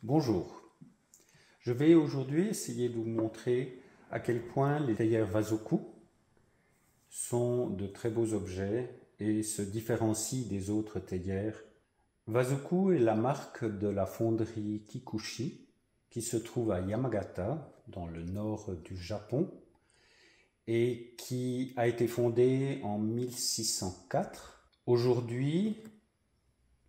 Bonjour, je vais aujourd'hui essayer de vous montrer à quel point les théières Vasoku sont de très beaux objets et se différencient des autres théières. Vasoku est la marque de la fonderie Kikuchi qui se trouve à Yamagata dans le nord du Japon et qui a été fondée en 1604. Aujourd'hui,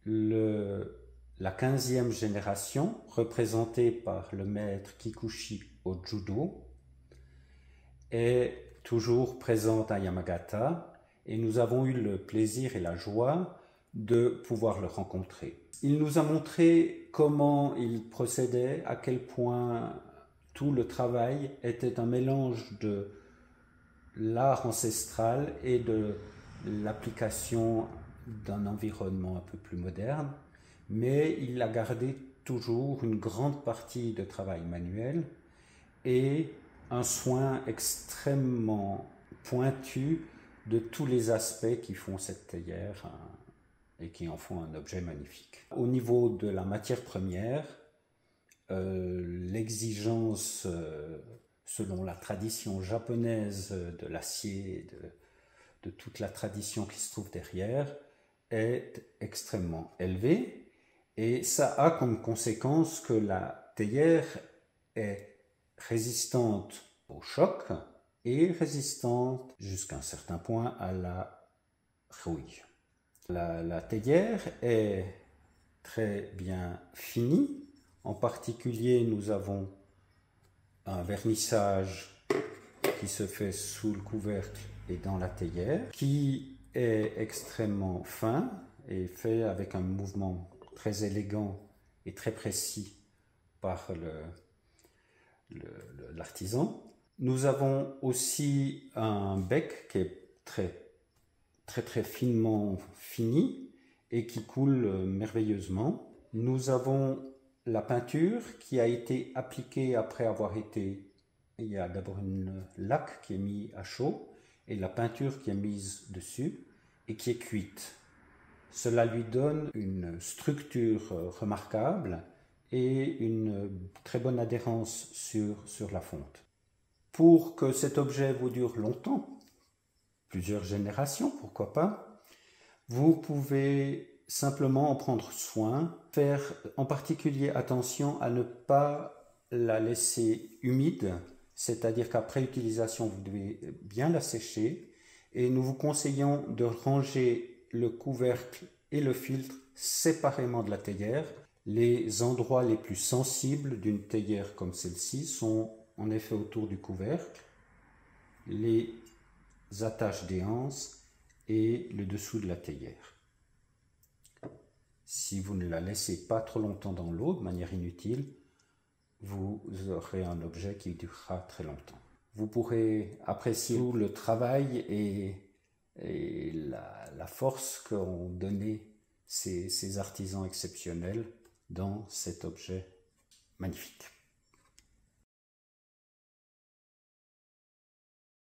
la 15e génération, représentée par le maître Kikuchi au judo, est toujours présente à Yamagata et nous avons eu le plaisir et la joie de pouvoir le rencontrer. Il nous a montré comment il procédait, à quel point tout le travail était un mélange de l'art ancestral et de l'application d'un environnement un peu plus moderne, mais il a gardé toujours une grande partie de travail manuel et un soin extrêmement pointu de tous les aspects qui font cette théière et qui en font un objet magnifique. Au niveau de la matière première, l'exigence, selon la tradition japonaise de l'acier, de toute la tradition qui se trouve derrière, est extrêmement élevée. Et ça a comme conséquence que la théière est résistante au choc et résistante jusqu'à un certain point à la rouille. La théière est très bien finie. En particulier, nous avons un vernissage qui se fait sous le couvercle et dans la théière, qui est extrêmement fin et fait avec un mouvement très élégant et très précis par l'artisan. Nous avons aussi un bec qui est très finement fini et qui coule merveilleusement. Nous avons la peinture qui a été appliquée après avoir été... Il y a d'abord une laque qui est mise à chaud et la peinture qui est mise dessus et qui est cuite. Cela lui donne une structure remarquable et une très bonne adhérence sur la fonte. Pour que cet objet vous dure longtemps, plusieurs générations, pourquoi pas, vous pouvez simplement en prendre soin, faire en particulier attention à ne pas la laisser humide, c'est-à-dire qu'après utilisation, vous devez bien la sécher et nous vous conseillons de ranger le couvercle et le filtre séparément de la théière. Les endroits les plus sensibles d'une théière comme celle-ci sont en effet autour du couvercle, les attaches des anses et le dessous de la théière. Si vous ne la laissez pas trop longtemps dans l'eau de manière inutile, vous aurez un objet qui durera très longtemps. Vous pourrez apprécier tout le travail et la force qu'ont donné ces artisans exceptionnels dans cet objet magnifique.